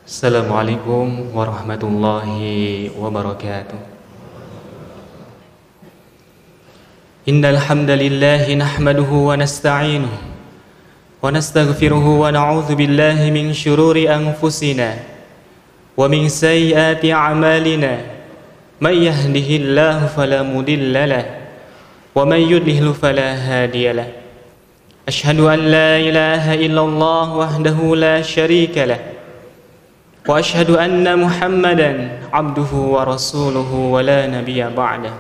Assalamualaikum warahmatullahi wabarakatuh. Innal hamdalillahi nahmaduhu wa nasta'inuhu wa nastaghfiruhu wa na'udzu billahi min shururi anfusina wa min sayyiati a'malina. May yahdihillahu fala mudilla lahu wa may yudlil fala hadiya lahu. Asyhadu an la ilaha illallah wahdahu la syarika lahu wa asyhadu anna Muhammadan abduhu wa rasuluhu wa la nabiyya ba'dah.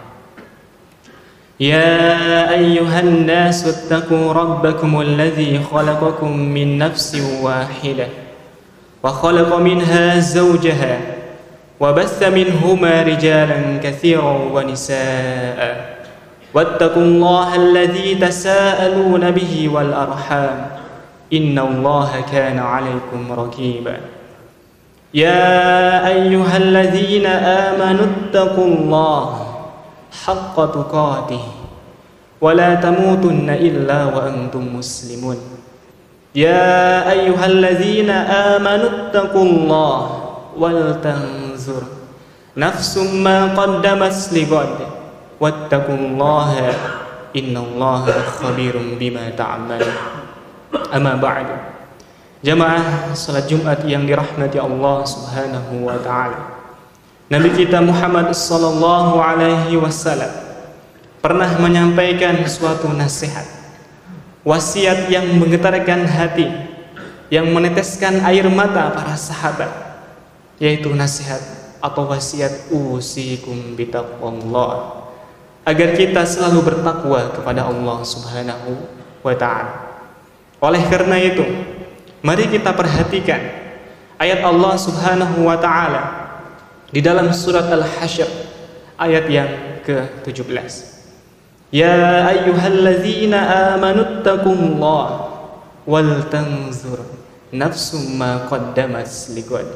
Ya ayyuhan nasu ittaqu rabbakumul ladzi khalaqakum min nafsin wahidah wa khalaqa minha zawjaha wa batha minhuma rijalan katsiran wa nisaa'a wattaqullaha alladzi tasaaluna bihi wal arham innallaha kana 'alaykum raqiba. Ya ayyuhalladzina amanu ittaqullaha haqqa tuqatih wa la tamutunna illa wa antum muslimun. Ya ayyuhalladzina amanu ittaqullaha wal tanzur nafsum ma qaddamat lighad wattaqullaha innallaha khabirum bima ta'malun. Amma ba'du. Jamaah salat Jumat yang dirahmati Allah Subhanahu wa taala. Nabi kita Muhammad sallallahu alaihi wasallam pernah menyampaikan suatu nasihat, wasiat yang menggetarkan hati, yang meneteskan air mata para sahabat, yaitu nasihat atau wasiat usikum bitaqwallah, agar kita selalu bertakwa kepada Allah Subhanahu wa taala. Oleh karena itu, mari kita perhatikan ayat Allah Subhanahu wa taala di dalam surat Al-Hasyr ayat yang ke-17. Ya ayyuhalladzina amanu ittaqullaha wal tanzur nafsum ma qaddamat lighad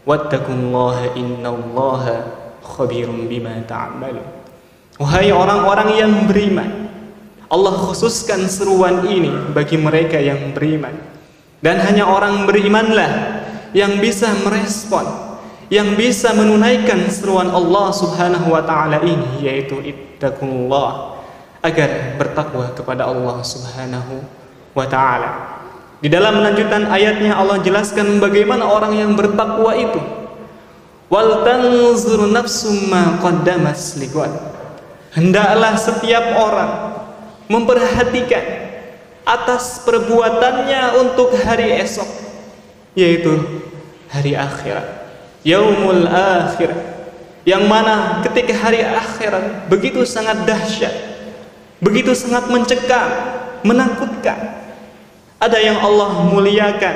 wattaqullaha innallaha khabirum bima ta'malun. Wahai orang-orang yang beriman, Allah khususkan seruan ini bagi mereka yang beriman. Dan hanya orang berimanlah yang bisa merespon, yang bisa menunaikan seruan Allah Subhanahu wa taala ini, yaitu ittaqullah, agar bertakwa kepada Allah Subhanahu wa taala. Di dalam lanjutan ayatnya Allah jelaskan bagaimana orang yang bertakwa itu. Wal tanzur nafsum ma qaddamat lighad. Hendaklah setiap orang memperhatikan atas perbuatannya untuk hari esok, yaitu hari akhirat, yaumul akhir, yang mana ketika hari akhirat begitu sangat dahsyat, begitu sangat mencekam, menakutkan. Ada yang Allah muliakan,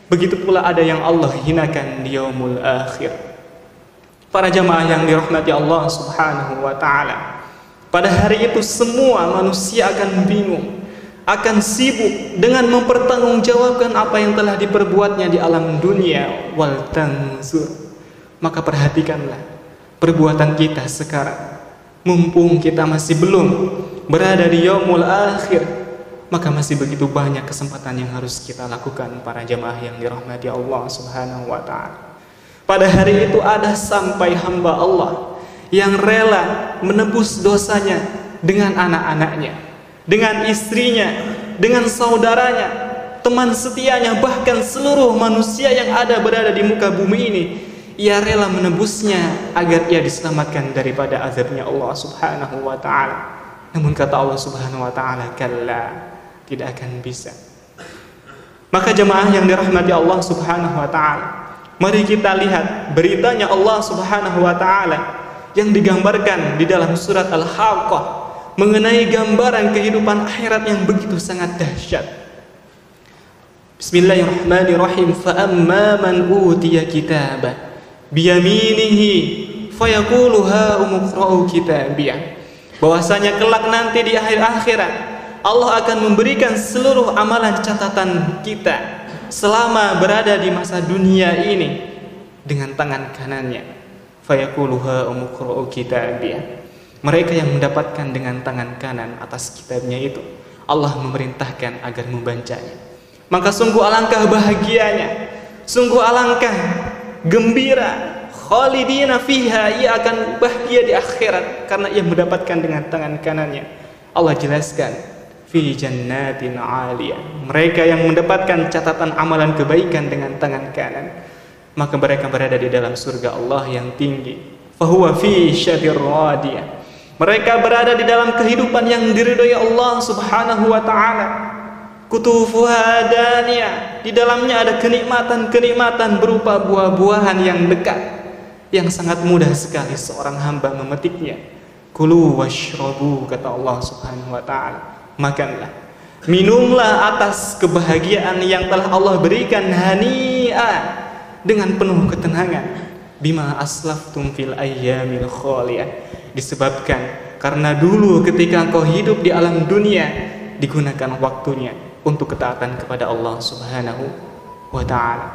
begitu pula ada yang Allah hinakan di yaumul akhir. Para jamaah yang dirahmati Allah Subhanahu wa taala, pada hari itu semua manusia akan bingung, akan sibuk dengan mempertanggungjawabkan apa yang telah diperbuatnya di alam dunia. Wal tanzur, maka perhatikanlah perbuatan kita sekarang. Mumpung kita masih belum berada di yaumul akhir, maka masih begitu banyak kesempatan yang harus kita lakukan, para jamaah yang dirahmati Allah Subhanahu wa taala. Pada hari itu ada sampai hamba Allah yang rela menebus dosanya dengan anak-anaknya, dengan istrinya, dengan saudaranya, teman setianya, bahkan seluruh manusia yang ada berada di muka bumi ini. Ia rela menebusnya agar ia diselamatkan daripada azabnya Allah Subhanahu wa ta'ala. Namun kata Allah Subhanahu wa ta'ala, kalla, tidak akan bisa. Maka jemaah yang dirahmati Allah Subhanahu wa ta'ala, mari kita lihat beritanya Allah Subhanahu wa ta'ala yang digambarkan di dalam surat Al-Haqqah mengenai gambaran kehidupan akhirat yang begitu sangat dahsyat. Bismillahirrahmanirrahim. Fa amma man utiya kitabah biyaminihi fayaqulu ha umqra'u kitabiyah. Bahwasanya kelak nanti di akhir akhirat Allah akan memberikan seluruh amalan catatan kita selama berada di masa dunia ini dengan tangan kanannya. Fayaqulu ha umqra'u kitabiyah. Mereka yang mendapatkan dengan tangan kanan atas kitabnya itu, Allah memerintahkan agar membacanya. Maka sungguh alangkah bahagianya, sungguh alangkah gembira, khalidina fiha, ia akan bahagia di akhirat karena ia mendapatkan dengan tangan kanannya. Allah jelaskan, fi jannatin 'aliyah, mereka yang mendapatkan catatan amalan kebaikan dengan tangan kanan, maka mereka berada di dalam surga Allah yang tinggi. Fahuwa fi syadir radiyah, mereka berada di dalam kehidupan yang diridhoi Allah Subhanahu wa taala. Kutufuha daniyah, di dalamnya ada kenikmatan-kenikmatan berupa buah-buahan yang dekat, yang sangat mudah sekali seorang hamba memetiknya. Kulu washrabu, kata Allah Subhanahu wa taala, makanlah, minumlah atas kebahagiaan yang telah Allah berikan, hani'an, dengan penuh ketenangan. Bima aslaftum fil ayyamil khaliyah, disebabkan karena dulu ketika engkau hidup di alam dunia digunakan waktunya untuk ketaatan kepada Allah Subhanahu wa ta'ala.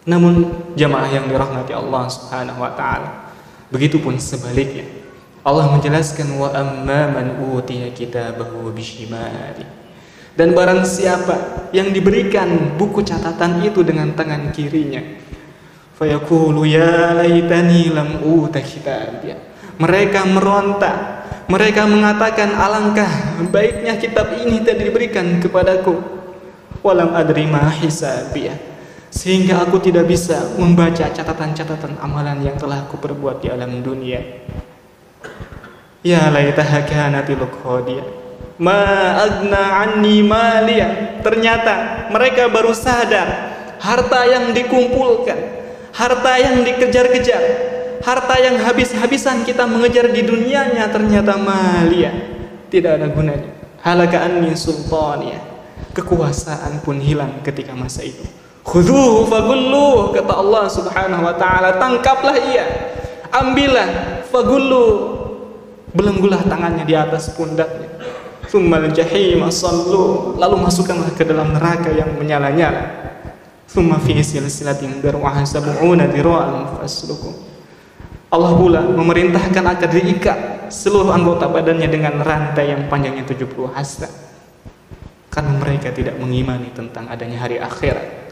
Namun jamaah yang dirahmati Allah Subhanahu wa ta'ala, begitupun sebaliknya. Allah menjelaskan, wa amma man utiya kitabahu bishimali, dan barang siapa yang diberikan buku catatan itu dengan tangan kirinya, fayaqulu ya laitani lam uta kitabiyah, mereka meronta, mereka mengatakan alangkah baiknya kitab ini tidak diberikan kepadaku, walam adri ma hisabiyah, sehingga aku tidak bisa membaca catatan-catatan amalan yang telah aku perbuat di alam dunia. Ya laitaha kanatil qadiyah ma agna anni maliyah, ternyata mereka baru sadar harta yang dikumpulkan, harta yang dikejar-kejar, harta yang habis-habisan kita mengejar di dunianya, ternyata malia, tidak ada gunanya. Halaka anni sultaniyah, kekuasaan pun hilang ketika masa itu. Khudhuhu fagulluh, kata Allah Subhanahu wa ta'ala, tangkaplah ia, ambillah, fagullu, belenggulah tangannya di atas pundaknya. Tsummal jahim sallu, lalu masukkanlah ke dalam neraka yang menyala-nyala. Tsumma fi silsilatin dar'uha sab'una dira'an fasluku. Allah pula memerintahkan agar diikat seluruh anggota badannya dengan rantai yang panjangnya 70 hasta, karena mereka tidak mengimani tentang adanya hari akhirat.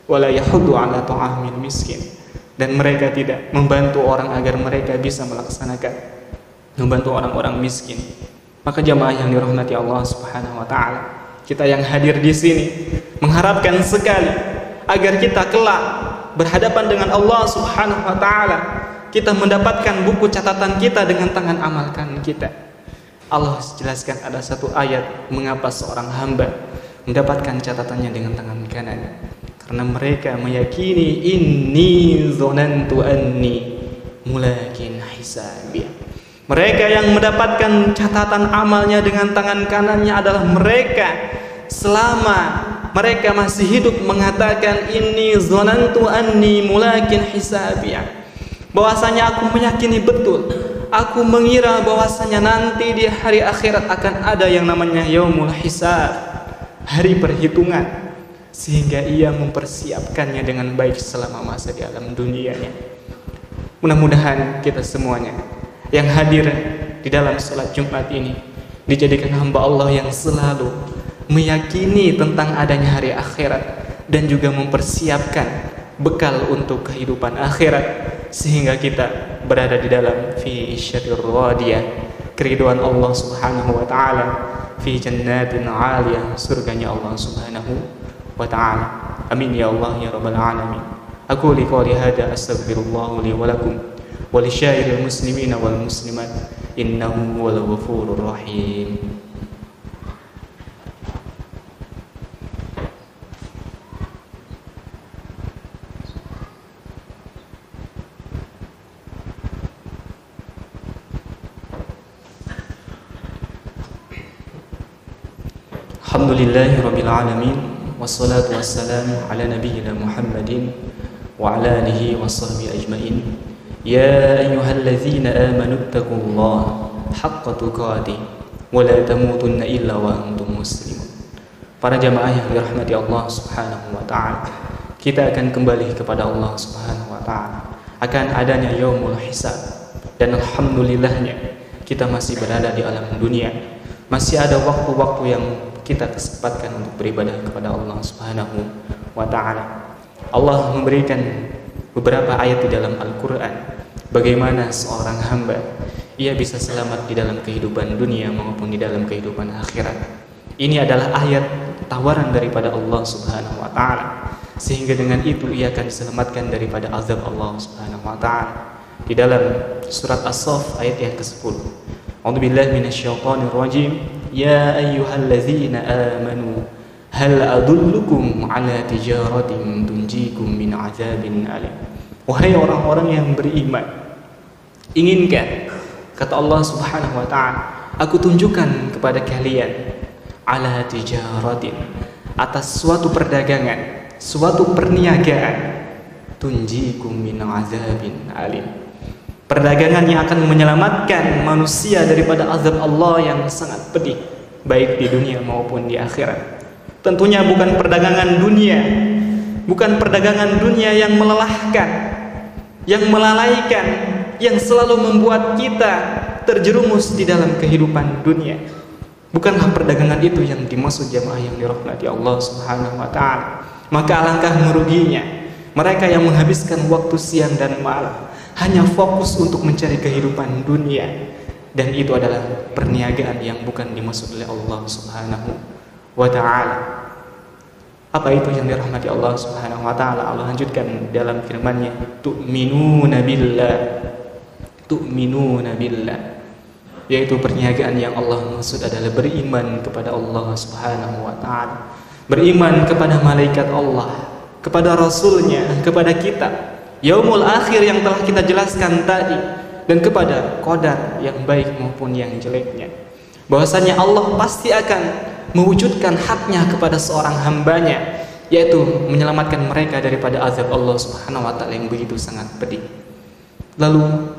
Wala yahuddu ala ta'amil miskin, dan mereka tidak membantu orang agar mereka bisa membantu orang-orang miskin. Maka jamaah yang dirahmati Allah Subhanahu wa taala, kita yang hadir di sini mengharapkan sekali agar kita kelak berhadapan dengan Allah Subhanahu wa taala, kita mendapatkan buku catatan kita dengan tangan amalkan kita. Allah jelaskan ada satu ayat mengapa seorang hamba mendapatkan catatannya dengan tangan kanan, karena mereka meyakini inni dzanantu anni mulakin hisabiyah. Mereka yang mendapatkan catatan amalnya dengan tangan kanannya adalah mereka selama mereka masih hidup mengatakan inni dzanantu anni mulakin hisabiyah, bahwasanya aku meyakini betul, aku mengira bahwasanya nanti di hari akhirat akan ada yang namanya yaumul hisab, hari perhitungan, sehingga ia mempersiapkannya dengan baik selama masa di alam dunianya. Mudah-mudahan kita semuanya yang hadir di dalam salat Jumat ini dijadikan hamba Allah yang selalu meyakini tentang adanya hari akhirat dan juga mempersiapkan bekal untuk kehidupan akhirat, sehingga kita berada di dalam fi syadir radiyah, keridhaan Allah Subhanahu wa taala, fi jannatin 'aliyah, surganya Allah Subhanahu wa taala. Amin ya Allah ya rabbal alamin. Aku liqali hada astaghfirullah li wa lakum wa li syairil muslimina wal muslimat, innahu huwal ghafurur rahim. Alhamdulillahi rabbil alamin, wassalatu wassalamu ala nabiyyina Muhammadin wa ala alihi wa sahbihi ajmain. Ya ayyuhalladzina amanu taqullaha haqqa tuqatih wa la tamutunna illa wa antum muslimun. Para jamaah yang dirahmati Allah Subhanahu wa taala, kita akan kembali kepada Allah Subhanahu wa taala akan adanya yaumul hisab, dan alhamdulillahnya kita masih berada di alam dunia Masih ada waktu-waktu yang kita kesempatkan untuk beribadah kepada Allah Subhanahu wa ta'ala. Allah memberikan beberapa ayat di dalam Al-Quran bagaimana seorang hamba ia bisa selamat di dalam kehidupan dunia maupun di dalam kehidupan akhirat. Ini adalah ayat tawaran daripada Allah Subhanahu wa ta'ala, sehingga dengan itu ia akan diselamatkan daripada azab Allah Subhanahu wa ta'ala. Di dalam surat As-Saff ayat yang ke-10, A'udzubillahi minasyaitonir rajim, ya ayyuhalladzina amanu hal adullukum ala tijaratin tunjikum min azabin alim. Wahai orang-orang yang beriman, inginkah, kata Allah Subhanahu wa ta'ala, aku tunjukkan kepada kalian ala tijaratin, atas suatu perdagangan, suatu perniagaan, tunjikum min azabin alim, perdagangan yang akan menyelamatkan manusia daripada azab Allah yang sangat pedih, baik di dunia maupun di akhirat. Tentunya bukan perdagangan dunia, bukan perdagangan dunia yang melelahkan, yang melalaikan, yang selalu membuat kita terjerumus di dalam kehidupan dunia. Bukanlah perdagangan itu yang dimaksud jamaah yang dirahmati Allah Subhanahu wa ta'ala. Maka alangkah meruginya mereka yang menghabiskan waktu siang dan malam hanya fokus untuk mencari kehidupan dunia, dan itu adalah perniagaan yang bukan dimaksud oleh Allah Subhanahu wa ta'ala. Apa itu yang dirahmati Allah Subhanahu wa ta'ala? Allah lanjutkan dalam firman-Nya, tu'minuna billah, yaitu perniagaan yang Allah maksud adalah beriman kepada Allah Subhanahu wa ta'ala, beriman kepada malaikat Allah, kepada Rasul-Nya, kepada kitab yaumul akhir yang telah kita jelaskan tadi, dan kepada qadar yang baik maupun yang jeleknya. Bahwasanya Allah pasti akan mewujudkan haknya kepada seorang hambanya, yaitu menyelamatkan mereka daripada azab Allah Subhanahu wa ta'ala yang begitu sangat pedih. Lalu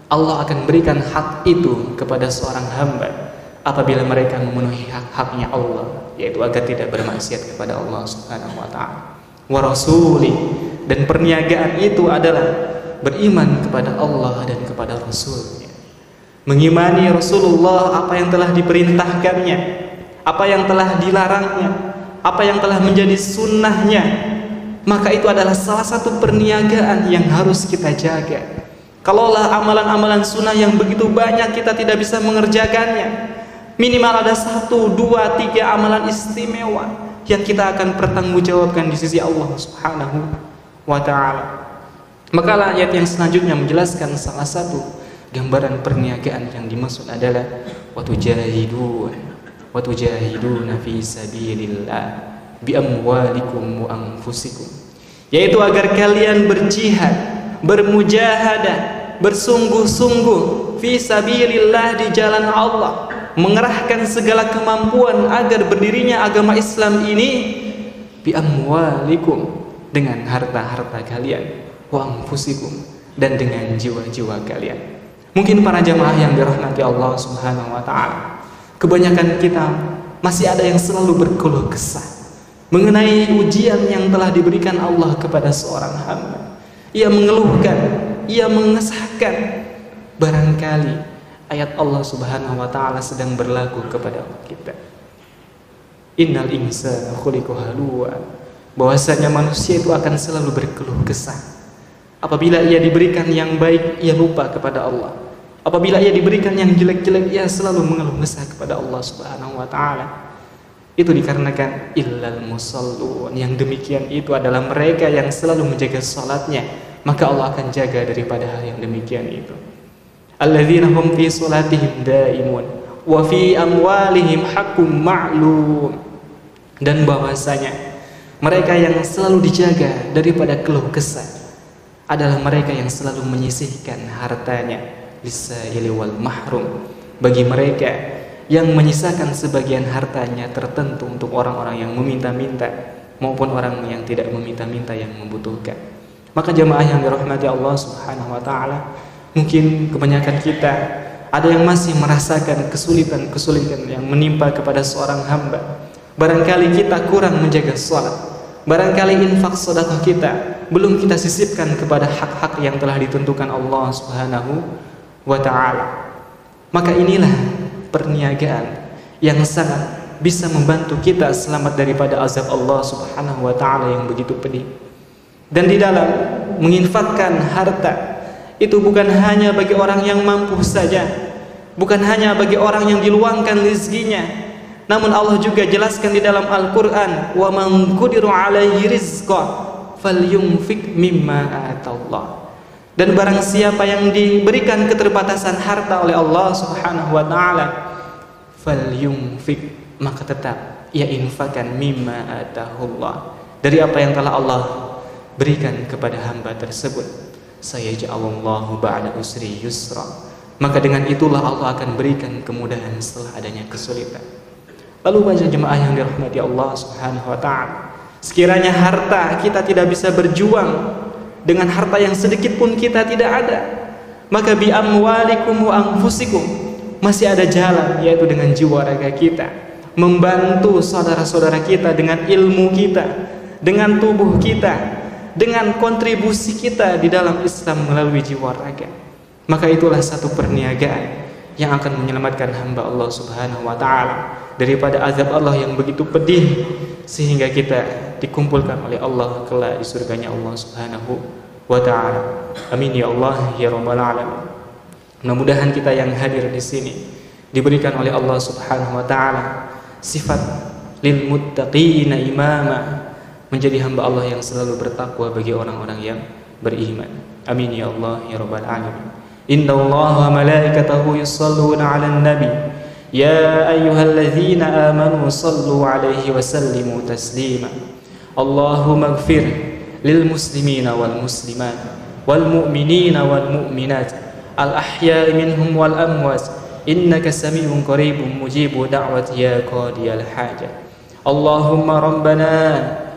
Allah akan berikan hak itu kepada seorang hamba apabila mereka memenuhi hak-haknya Allah, yaitu agar tidak bermaksiat kepada Allah Subhanahu wa ta'ala wa rasulih. Dan perniagaan itu adalah beriman kepada Allah dan kepada Rasul-Nya, mengimani Rasulullah, apa yang telah diperintahkannya, apa yang telah dilarangnya, apa yang telah menjadi sunnahnya. Maka itu adalah salah satu perniagaan yang harus kita jaga. Kalaulah amalan-amalan sunnah yang begitu banyak kita tidak bisa mengerjakannya, minimal ada 1, 2, 3 amalan istimewa yang kita akan pertanggungjawabkan di sisi Allah Subhanahu wa ta'ala. Maka ayat yang selanjutnya menjelaskan salah satu gambaran perniagaan yang dimaksud adalah watujahiduna fi sabilillah bi amwalikum wa anfusikum, yaitu agar kalian berjihad, bermujahadah, bersungguh-sungguh fi sabilillah, di jalan Allah, mengerahkan segala kemampuan agar berdirinya agama Islam ini, bi amwalikum, dengan harta-harta kalian, wa anfusikum, dan dengan jiwa-jiwa kalian. Mungkin para jamaah yang dirahmati Allah Subhanahu wa ta'ala, kebanyakan kita masih ada yang selalu berkeluh kesah mengenai ujian yang telah diberikan Allah kepada seorang hamba. Ia mengeluhkan, ia mengesahkan, barangkali ayat Allah Subhanahu wa ta'ala sedang berlaku kepada kita. Innal insana khuliqa halu'a, bahwasanya manusia itu akan selalu berkeluh kesah. Apabila ia diberikan yang baik, ia lupa kepada Allah. Apabila ia diberikan yang jelek-jelek, ia selalu mengeluh kesah kepada Allah Subhanahu wa ta'ala. Itu dikarenakan illal musallun, yang demikian itu adalah mereka yang selalu menjaga salatnya, maka Allah akan jaga daripada hal yang demikian itu. Alladzina hum fi salatihim daimun wa fi amwalihim haqqum ma'lum, dan bahwasanya mereka yang selalu dijaga daripada keluh kesah adalah mereka yang selalu menyisihkan hartanya lisaili wal mahrum, bagi mereka yang menyisakan sebagian hartanya tertentu untuk orang-orang yang meminta-minta maupun orang yang tidak meminta-minta yang membutuhkan. Maka jamaah yang dirahmati Allah Subhanahu wa ta'ala, mungkin kebanyakan kita ada yang masih merasakan kesulitan-kesulitan yang menimpa kepada seorang hamba. Barangkali kita kurang menjaga sholat, barangkali infak sedekah kita belum kita sisipkan kepada hak-hak yang telah ditentukan Allah Subhanahu wa ta'ala. Maka inilah perniagaan yang sangat bisa membantu kita selamat daripada azab Allah Subhanahu wa taala yang begitu pedih. Dan di dalam menginfakkan harta itu bukan hanya bagi orang yang mampu saja, bukan hanya bagi orang yang diluangkan rezekinya, namun Allah juga jelaskan di dalam Al-Qur'an, wa man qudira 'alaihi rizqa falyunfik mimma atallah. Dan barang siapa yang diberikan keterbatasan harta oleh Allah Subhanahu wa taala, falyunfik, maka tetap ia infakkan mimma atahullah, dari apa yang telah Allah berikan kepada hamba tersebut. Sayaj'alullahu ba'da usri yusra, maka dengan itulah Allah akan berikan kemudahan setelah adanya kesulitan. Lalu banyak jemaah yang dirahmati Allah Subhanahu wa taala, sekiranya harta kita tidak bisa berjuang, dengan harta yang sedikit pun kita tidak ada, maka bi amwalikum wa anfusikum, masih ada jalan, yaitu dengan jiwa raga kita, membantu saudara-saudara kita dengan ilmu kita, dengan tubuh kita, dengan kontribusi kita di dalam Islam melalui jiwa raga. Maka itulah satu perniagaan yang akan menyelamatkan hamba Allah Subhanahu wa taala daripada azab Allah yang begitu pedih, sehingga kita dikumpulkan oleh Allah kelak di surganya Allah Subhanahu wa taala. Amin ya Allah ya rabbal alamin. Mudah-mudahan kita yang hadir di sini diberikan oleh Allah Subhanahu wa taala sifat lil muttaqina imama, menjadi hamba Allah yang selalu bertakwa bagi orang-orang yang beriman. Amin ya Allah ya rabbal alamin. Innallaha wa malaikatahu yusholluna 'alan nabi ya ayyuhalladzina amanu shallu 'alaihi wa sallimu taslima. Allahumma ighfir lil muslimina wal muslimat wal mu'minina wal mu'minat al ahya'i minhum wal amwat innaka sami'un qaribun mujibu da'wati ya qadiyal hajat. Allahumma rabbana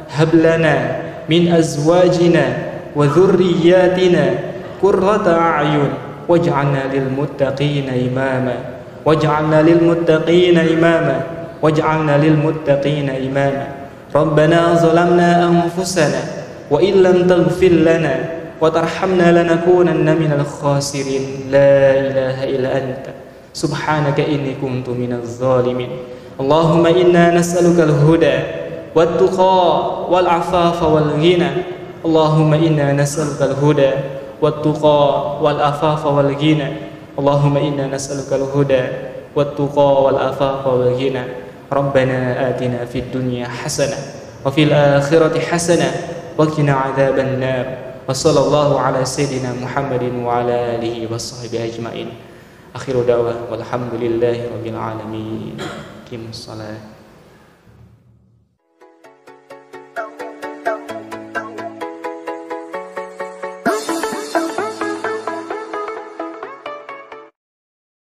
hab lana min azwajina wa dhurriyyatina qurrata a'yun waj'alna lil muttaqina imama waj'alna lil muttaqina imama waj'alna lil muttaqina imama. Rabbana zalamna anfusana wa illam taghfir lana wa tarhamna lanakunanna minal khasirin. La ilaha illa anta subhanaka inni kuntu minaz zalimin. Allahumma inna nas'aluka al-huda wat-tuqa wal-afafa wal-ghina. Allahumma inna nas'aluka al-huda wat-tuqa wal-afafa wal-ghina. Allahumma inna nas'aluka al-huda wat-tuqa wal-afafa wal-ghina. Rabbana atina fid dunya hasanah wa fil akhirati hasanah wa qina adzaban nar. Wa sallallahu ala sayyidina Muhammadin wa ala alihi washabbihi ajmain. Akhiru da'wah walhamdulillahi rabbil alamin. Qimus shalah.